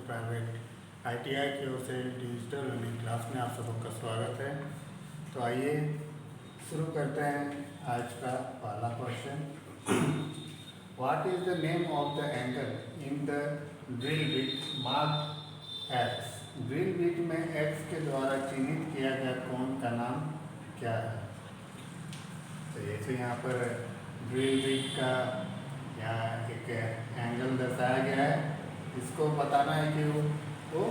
Private ITI की ओर से digital learning class में आप सबका स्वागत है। तो आइए शुरू करते हैं आज का पहला question. What is the name of the angle in the drill bit mark x. Drill bit में एक्स के द्वारा चिन्हित किया गया कोण का नाम क्या है। तो जैसे यहाँ पर ड्रिल बिट का यहाँ एक एंगल दर्शाया गया है, इसको बताना है कि वो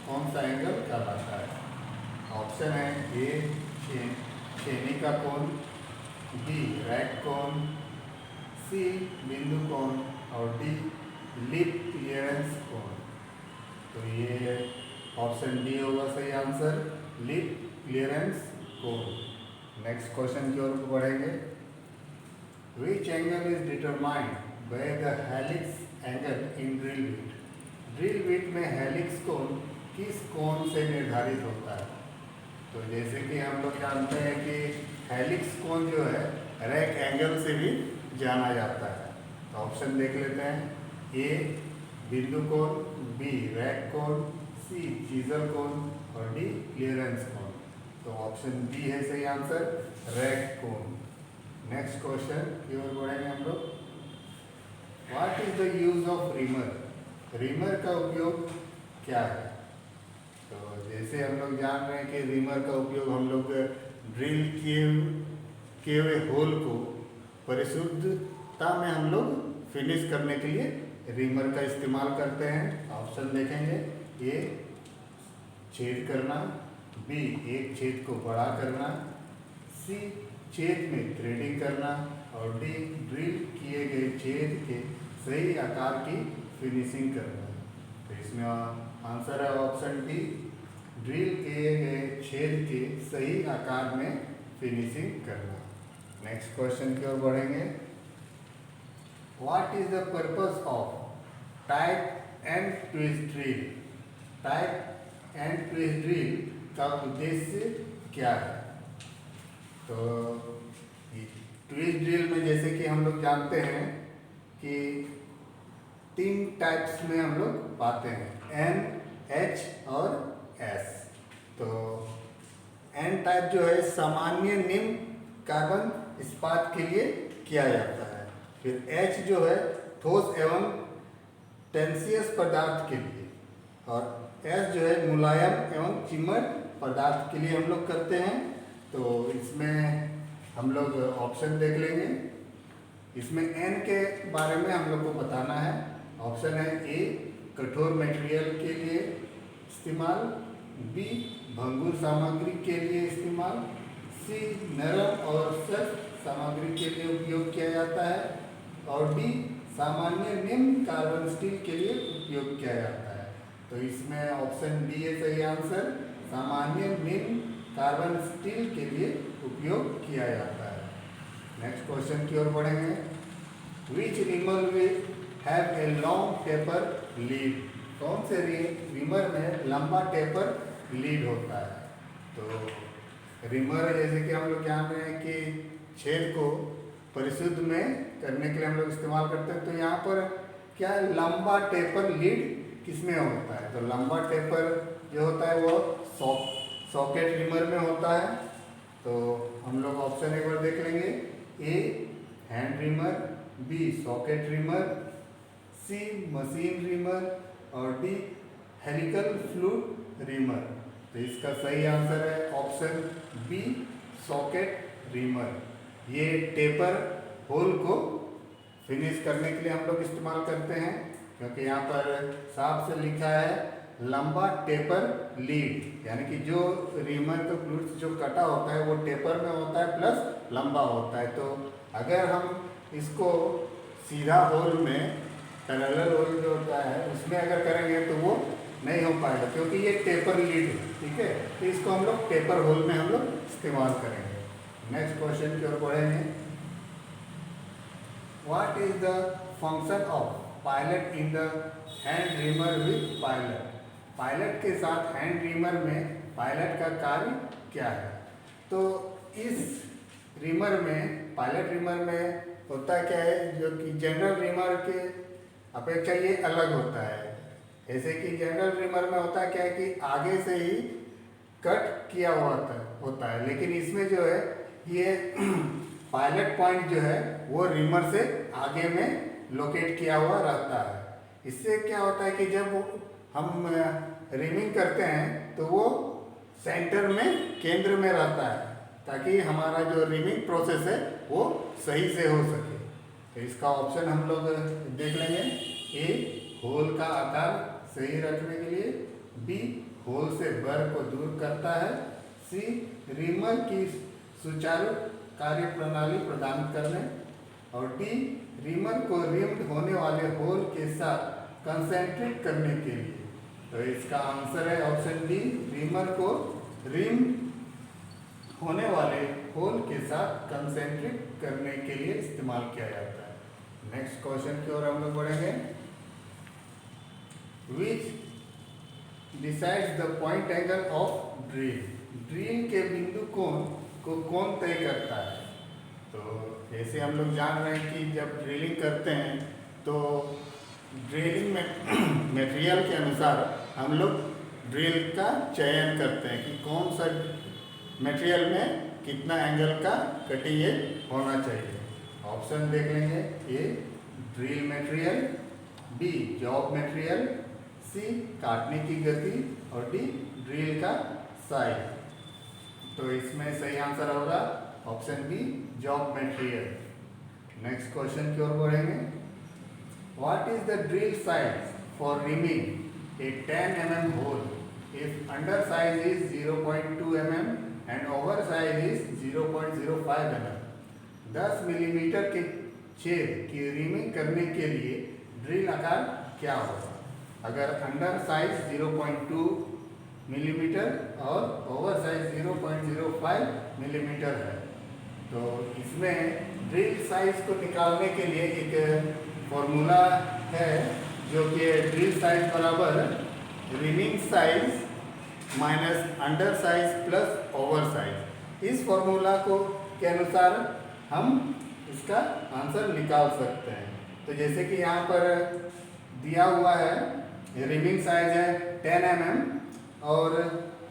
कौन सा एंगल कहलाता है। ऑप्शन है ए छेनी का कोण, बी रैक कोण, सी बिंदु कोण और डी लिप क्लियरेंस कोण। तो ये ऑप्शन डी होगा सही आंसर, लिप क्लियरेंस कोण। नेक्स्ट क्वेश्चन की ओर बढ़ेंगे। Which angle is determined by the helix angle in drill bit. Drill bit में हेलिक्स कोण किस कोण से निर्धारित होता है। तो जैसे कि हम लोग जानते हैं कि हेलिक्स कोण जो है रैक एंगल से भी जाना जाता है। तो ऑप्शन देख लेते हैं। ए बिंदु कोण, बी रैक कोण, सी चीजल कोण और डी क्लियरेंस कोण। तो ऑप्शन बी है सही आंसर, रैक कोण। नेक्स्ट क्वेश्चन की ओर बढ़ेंगे हम लोग। What is the use of reamer. Reamer का उपयोग क्या है। तो जैसे हम लोग जान रहे हैं कि रीमर का उपयोग हम लोग ड्रिल किए हुए होल को परिशुद्धता में हम लोग फिनिश करने के लिए रीमर का इस्तेमाल करते हैं। ऑप्शन देखेंगे। ए छेद करना, बी एक छेद को बड़ा करना, सी छेद में थ्रेडिंग करना और डी ड्रिल किए गए छेद के सही आकार की फिनिशिंग करना। तो इसमें आंसर है ऑप्शन डी, ड्रिल किए गए छेद के सही आकार में फिनिशिंग करना। नेक्स्ट क्वेश्चन की ओर बढ़ेंगे। What is the purpose of type and twist drill. Type and twist drill का उद्देश्य क्या है। तो ट्विस्ट ड्रिल में जैसे कि हम लोग जानते हैं कि तीन टाइप्स में हम लोग पाते हैं, एन, एच और एस। तो एन टाइप जो है सामान्य निम्न कार्बन इस्पात के लिए किया जाता है। फिर एच जो है ठोस एवं टेंसियस पदार्थ के लिए, और एस जो है मुलायम एवं चिमट पदार्थ के लिए हम लोग करते हैं। तो इसमें हम लोग ऑप्शन देख लेंगे। इसमें एन के बारे में हम लोग को बताना है। ऑप्शन है ए कठोर मटेरियल के लिए इस्तेमाल, बी भंगुर सामग्री के लिए इस्तेमाल, सी नरम और सख्त सामग्री के लिए उपयोग किया जाता है और डी सामान्य निम्न कार्बन स्टील के लिए उपयोग किया जाता है। तो इसमें ऑप्शन डी है सही आंसर, सामान्य निम्न कार्बन स्टील के लिए उपयोग किया जाता है। नेक्स्ट क्वेश्चन की ओर बढ़ेंगे। Which reamer will have a long taper lead. कौन से रीमर में लंबा टेपर लीड होता है। तो रीमर जैसे कि हम लोग जान रहे हैं कि छेद को परिशुद्ध में करने के लिए हम लोग इस्तेमाल करते हैं। तो यहाँ पर क्या लंबा टेपर लीड किसमें होता है। तो लंबा टेपर जो होता है वो सॉकेट रीमर में होता है। तो हम लोग ऑप्शन एक बार देख लेंगे। A hand reamer, B socket reamer, C machine reamer और डी हेलिकल फ्लूट रीमर। तो इसका सही आंसर है ऑप्शन बी सॉकेट रीमर। ये टेपर होल को फिनिश करने के लिए हम लोग इस्तेमाल करते हैं, क्योंकि यहाँ पर साफ से लिखा है लंबा टेपर लीड, यानी कि जो रीमर का फ्लूइड जो कटा होता है वो टेपर में होता है प्लस लंबा होता है। तो अगर हम इसको सीधा होल में पैरेलल होल जो होता है उसमें अगर करेंगे तो वो नहीं हो पाएगा, क्योंकि ये टेपर लीड है। ठीक है, तो इसको हम लोग टेपर होल में हम लोग इस्तेमाल करेंगे। नेक्स्ट क्वेश्चन की ओर बढ़ेंगे। What is the function of pilot in the hand reamer with pilot. Pilot के साथ हैंड रीमर में पायलट का कार्य क्या है। तो इस रीमर में, पायलट रीमर में होता क्या है, जो कि जनरल रीमर के अपेक्षा ये अलग होता है। जैसे कि जनरल रिमर में होता क्या है कि आगे से ही कट किया हुआ होता है, लेकिन इसमें जो है ये पायलट पॉइंट जो है वो रिमर से आगे में लोकेट किया हुआ रहता है। इससे क्या होता है कि जब हम रिमिंग करते हैं तो वो सेंटर में, केंद्र में रहता है, ताकि हमारा जो रिमिंग प्रोसेस है वो सही से हो सके। तो इसका ऑप्शन हम लोग देख लेंगे। ए, होल का आकार सही रखने के लिए। बी, होल से बर को दूर करता है। सी, रिमर की सुचारू कार्य प्रणाली प्रदान करने। और डी, रिमर को रिम्ड होने वाले होल के साथ कंसेंट्रेट करने के लिए। तो इसका आंसर है ऑप्शन डी, रिमर को रिम होने वाले होल के साथ कंसेंट्रेट करने के लिए इस्तेमाल किया जाता है। नेक्स्ट क्वेश्चन की ओर हम लोग बढ़ेंगे। Which decides the point angle of drill? Drill के बिंदु कोण को कौन तय करता है? तो जैसे हम लोग जान रहे हैं कि जब ड्रिलिंग करते हैं तो ड्रिलिंग में मटेरियल के अनुसार हम लोग ड्रिल का चयन करते हैं कि कौन सा मटेरियल में कितना एंगल का कटिंग होना चाहिए। ऑप्शन देख लेंगे। A, drill material. B, job material. C, काटने की गति। और डी, ड्रिल का साइज। तो इसमें सही आंसर होगा option B, job material. Next question की ओर बढ़ेंगे। What is the drill size for reaming a 10 mm hole if under size is 0.2 mm and over size is 0.05 mm? 10 millimetre के छेद की रिमिंग करने के लिए ड्रिल आकार क्या होगा? अगर अंडर साइज 0.2 मिलीमीटर और ओवर साइज 0.05 मिलीमीटर है, तो इसमें ड्रिल साइज को निकालने के लिए एक फॉर्मूला है, जो कि ड्रिल साइज बराबर rhyming size minus under size plus over size. इस फॉर्मूला को के अनुसार हम इसका आंसर निकाल सकते हैं। तो जैसे कि यहाँ पर दिया हुआ है, रिमिंग साइज है 10 mm और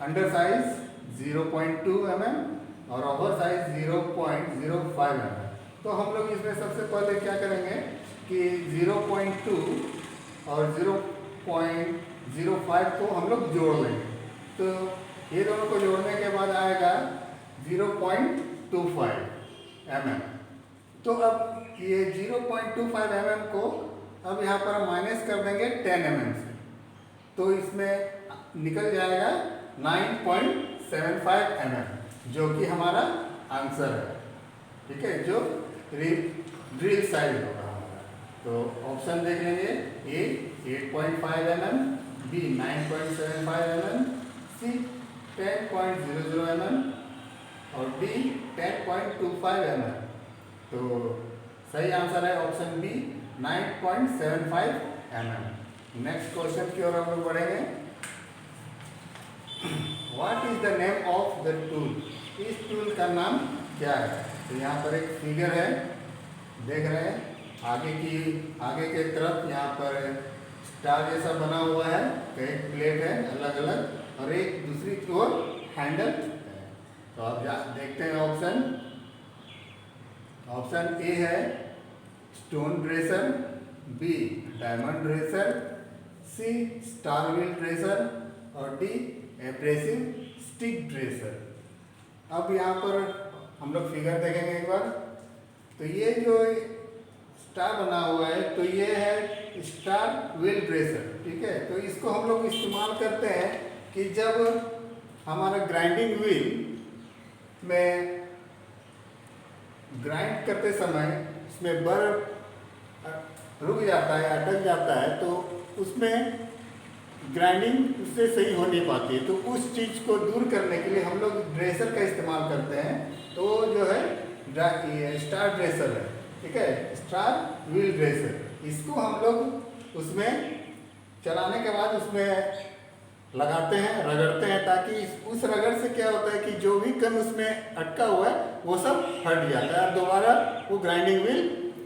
अंडर साइज 0.2 mm और ओवर साइज 0.05 mm। तो हम लोग इसमें सबसे पहले क्या करेंगे कि 0.2 और 0.05 को हम लोग जोड़ लेंगे। तो ये दोनों को जोड़ने के बाद आएगा 0.25 mm। तो अब ये 0.25 mm को अब यहाँ पर माइनस कर देंगे 10 mm से, तो इसमें निकल जाएगा 9.75 mm, जो कि हमारा आंसर है। ठीक है, जो ड्रिल साइज होगा हमारा। तो ऑप्शन देख लेंगे। A, 8.5 mm, B 9.75 mm, C 10.00 mm और डी 10.25 mm। तो सही आंसर है option B, 9.75 mm। Next question की ओर हम लोग बढ़ेंगे। What is the name of the tool? इस टूल का नाम क्या है? तो यहाँ पर एक फिगर है, देख रहे हैं, आगे के तरफ यहाँ पर स्टार जैसा बना हुआ है, कई प्लेट है अलग अलग, और एक दूसरी ओर हैंडल है। तो अब देखते हैं ऑप्शन ए है stone dresser, B diamond dresser, C star wheel dresser और डी एब्रेसिव स्टिक ड्रेसर। अब यहाँ पर हम लोग फिगर देखेंगे एक बार। तो ये जो स्टार बना हुआ है, तो ये है स्टार व्हील ड्रेसर। ठीक है, तो इसको हम लोग इस्तेमाल करते हैं कि जब हमारा ग्राइंडिंग व्हील में ग्राइंड करते समय इसमें बर रुक जाता है, अटक जाता है, तो उसमें ग्राइंडिंग उससे सही हो नहीं पाती है। तो उस चीज़ को दूर करने के लिए हम लोग ड्रेसर का इस्तेमाल करते हैं। तो जो है स्टार ड्रेसर है। ठीक है, स्टार व्हील ड्रेसर। इसको हम लोग उसमें चलाने के बाद उसमें लगाते हैं, रगड़ते हैं, ताकि उस रगड़ से क्या होता है कि जो भी कण उसमें अटका हुआ है वो सब हट जाता है और दोबारा वो ग्राइंडिंग व्हील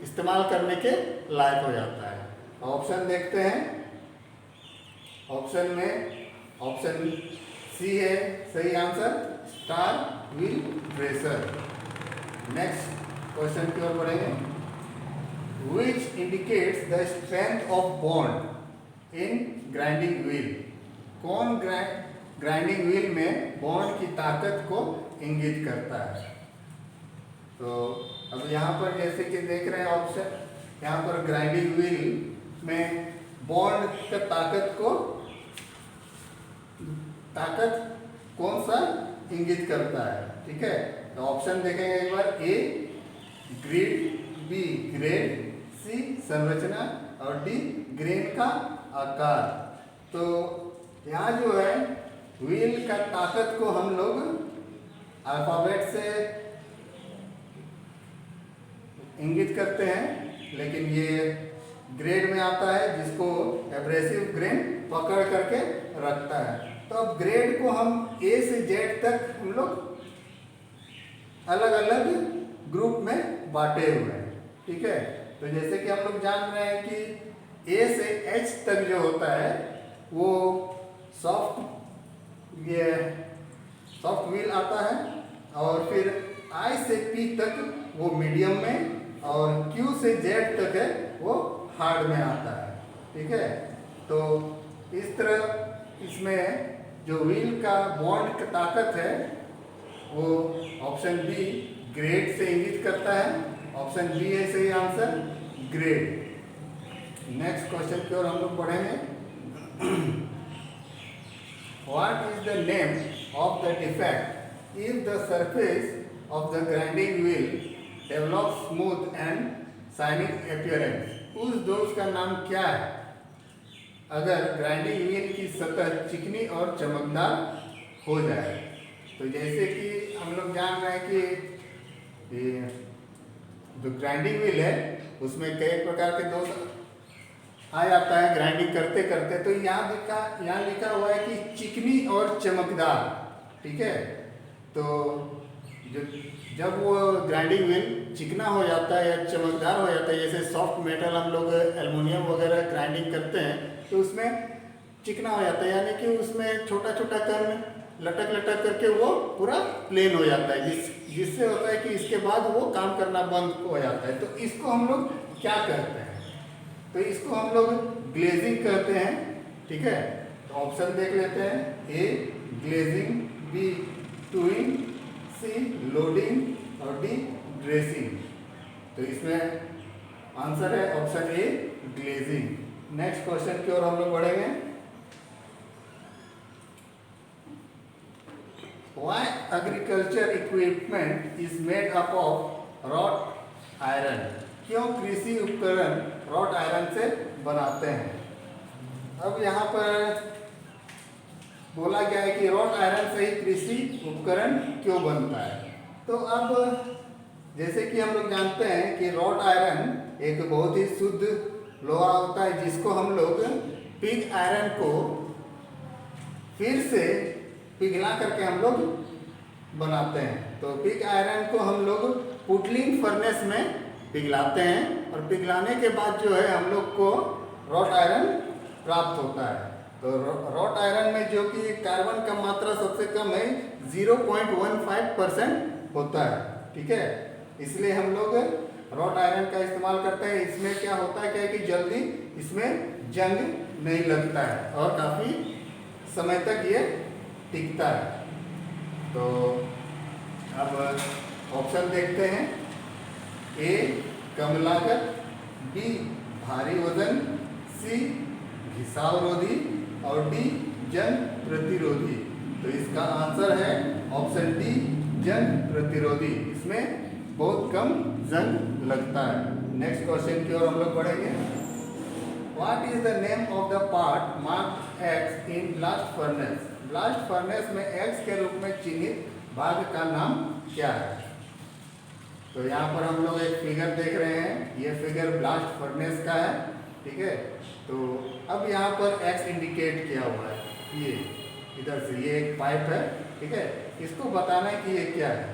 इस्तेमाल करने के लायक हो जाता है। ऑप्शन देखते हैं। ऑप्शन में ऑप्शन सी है सही answer, star wheel dresser. Next question की ओर बढ़ेंगे। Which indicates the strength of bond in grinding wheel. कौन ग्राइंडिंग व्हील में बॉन्ड की ताकत को इंगित करता है। तो अब यहाँ पर जैसे कि देख रहे हैं ऑप्शन, यहाँ पर ग्राइंडिंग व्हील में बॉन्ड का ताकत कौन सा इंगित करता है। ठीक है, तो ऑप्शन देखेंगे एक बार। ए ग्रिड, बी ग्रेड, सी संरचना और डी ग्रेन का आकार। तो यहाँ जो है व्हील का ताकत को हम लोग अल्फाबेट से इंगित करते हैं, लेकिन ये ग्रेड में आता है जिसको एब्रेसिव ग्रेन पकड़ करके रखता है। तो अब ग्रेड को हम ए से जेड तक हम लोग अलग अलग ग्रुप में बांटे हुए हैं। ठीक है, तो जैसे कि हम लोग जान रहे हैं कि ए से एच तक जो होता है वो सॉफ्ट व्हील आता है, और फिर आई से पी तक वो मीडियम में, और क्यू से जेड तक है वो हार्ड में आता है। ठीक है, तो इस तरह इसमें जो व्हील का बॉन्ड का ताकत है वो ऑप्शन बी ग्रेड से इंगित करता है। ऑप्शन बी है सही आंसर, ग्रेड। नेक्स्ट क्वेश्चन की ओर हम लोग बढ़ेंगे। What is the name of the defect if the surface of the grinding wheel develop smooth and shining appearance. उस दोष का नाम क्या है अगर ग्राइंडिंग व्हील की सतह चिकनी और चमकदार हो जाए। तो जैसे कि हम लोग जान रहे हैं कि जो ग्राइंडिंग व्हील है उसमें कई प्रकार के दोष आ जाता है ग्राइंडिंग करते करते। तो यहाँ लिखा हुआ है कि चिकनी और चमकदार। ठीक है, तो जब वो ग्राइंडिंग व्हील चिकना हो जाता है या चमकदार हो जाता है, जैसे सॉफ्ट मेटल हम लोग एल्युमिनियम वगैरह ग्राइंडिंग करते हैं तो उसमें चिकना हो जाता है, यानी कि उसमें छोटा छोटा कण लटक लटक करके वो पूरा प्लेन हो जाता है, जिससे होता है कि इसके बाद वो काम करना बंद हो जाता है। तो इसको हम लोग क्या कहते हैं, तो इसको हम लोग ग्लेजिंग कहते हैं। ठीक है, तो ऑप्शन देख लेते हैं। ए ग्लेजिंग, बी टूइंग, सी लोडिंग और डी ड्रेसिंग। तो इसमें आंसर है ऑप्शन ए ग्लेजिंग। नेक्स्ट क्वेश्चन की ओर हम लोग बढ़ेंगे। Why agriculture equipment is made up of wrought iron? क्यों कृषि उपकरण wrought iron से बनाते हैं। अब यहाँ पर बोला गया है कि wrought iron से ही कृषि उपकरण क्यों बनता है। तो अब जैसे कि हम लोग जानते हैं कि wrought iron एक बहुत ही शुद्ध लोहा होता है, जिसको हम लोग पिग आयरन को फिर से पिघला करके हम लोग बनाते हैं। तो पिग आयरन को हम लोग पुटलिंग फर्नेस में पिघलाते हैं, और पिघलाने के बाद जो है हम लोग को रॉट आयरन प्राप्त होता है। तो रॉट आयरन में जो कि कार्बन का मात्रा सबसे कम है 0.15% होता है। ठीक है, इसलिए हम लोग रॉट आयरन का इस्तेमाल करते हैं। इसमें क्या होता है, क्या है कि जल्दी इसमें जंग नहीं लगता है और काफ़ी समय तक ये टिकता है। तो अब ऑप्शन देखते हैं। ए कम लागत, बी भारी वजन, सी घिसावरोधी और डी जंग प्रतिरोधी। तो इसका आंसर है ऑप्शन डी जंग प्रतिरोधी। इसमें बहुत कम जंग लगता है। नेक्स्ट क्वेश्चन की ओर हम लोग बढ़ेंगे। What is the name of the part marked X in blast furnace. Blast furnace में एक्स के रूप में चिन्हित भाग का नाम क्या है। तो यहाँ पर हम लोग एक फिगर देख रहे हैं, ये फिगर ब्लास्ट फर्नेस का है। ठीक है, तो अब यहाँ पर एक्स इंडिकेट किया हुआ है, ये इधर से ये एक पाइप है। ठीक है, इसको बताना है कि ये क्या है।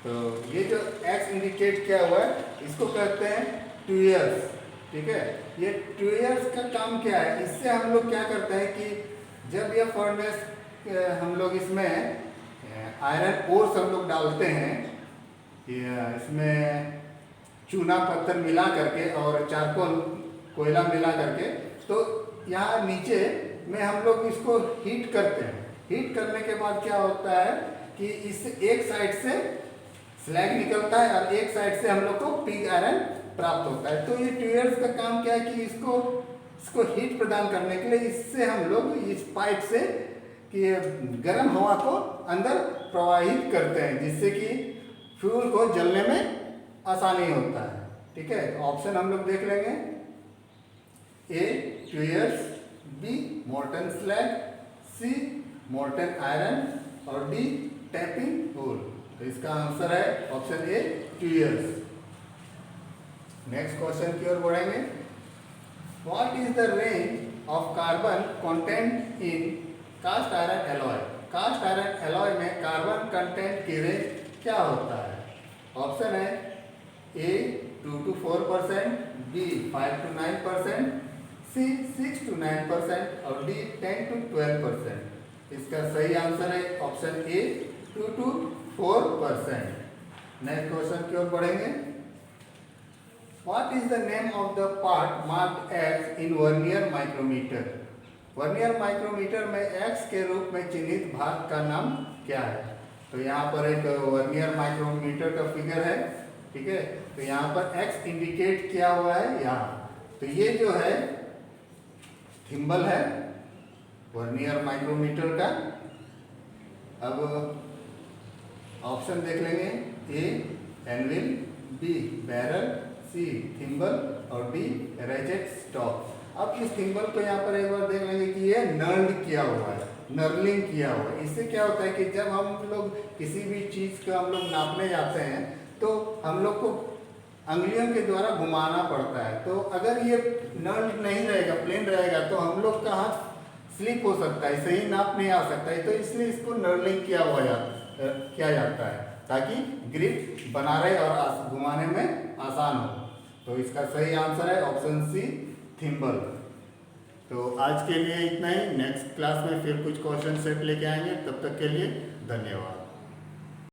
तो ये जो एक्स इंडिकेट किया हुआ है इसको कहते हैं ट्यूयर्स। ठीक है, ये ट्यूयर्स का काम क्या है, इससे हम लोग क्या करते हैं कि जब ये फर्नेस हम लोग इसमें आयरन ओर्स हम लोग डालते हैं, इसमें चूना पत्थर मिला करके और चारकोल कोयला मिला करके, तो यहाँ नीचे में हम लोग इसको हीट करते हैं। हीट करने के बाद क्या होता है कि इस एक साइड से स्लैग निकलता है और एक साइड से हम लोग को पिग आयरन प्राप्त होता है। तो ये ट्यूयर्स का काम क्या है कि इसको हीट प्रदान करने के लिए इससे हम लोग इस पाइप से कि गर्म हवा को अंदर प्रवाहित करते हैं, जिससे कि फ्यूल को जलने में आसानी होता है। ठीक है, तो ऑप्शन हम लोग देख लेंगे, A tuyeres, B molten slag, C molten iron और डी टैपिंग होल। तो इसका आंसर है option A tuyeres. Next question की ओर बढ़ेंगे। What is the range of carbon content in cast iron alloy? Cast iron alloy में carbon content की range क्या होता है? ऑप्शन है A 2 to 4%, B 5 to 9%, C 6 to 9% और डी 10 to 12%। इसका सही आंसर है option A 2 to 4%। Next question की ओर बढ़ेंगे। What is the name of the part marked X in vernier micrometer? Vernier micrometer में एक्स के रूप में चिन्हित भाग का नाम क्या है? तो यहाँ पर एक वर्नियर माइक्रोमीटर का फिगर है। ठीक है, तो यहाँ पर एक्स इंडिकेट किया हुआ है यहाँ। तो ये जो है थिम्बल है वर्नियर माइक्रोमीटर का। अब ऑप्शन देख लेंगे, ए एनविल, बी बैरल, सी थिम्बल और डी रेजेट स्टॉक। अब इस थिम्बल को यहाँ पर एक बार देख लेंगे कि ये नर्ल्ड किया हुआ है, नर्लिंग किया हुआ है। इससे क्या होता है कि जब हम लोग किसी भी चीज़ का हम लोग नापने जाते हैं तो हम लोग को अंगुलियों के द्वारा घुमाना पड़ता है। तो अगर ये नर्ल्ड नहीं रहेगा, प्लेन रहेगा, तो हम लोग का हाथ स्लिप हो सकता है, सही नाप नहीं आ सकता है। तो इसलिए इसको नर्लिंग किया जाता है ताकि ग्रिप बना रहे और घुमाने में आसान हो। तो इसका सही आंसर है ऑप्शन सी थिम्बल। तो आज के लिए इतना ही। नेक्स्ट क्लास में फिर कुछ क्वेश्चन सेट लेके आएंगे। तब तक के लिए धन्यवाद।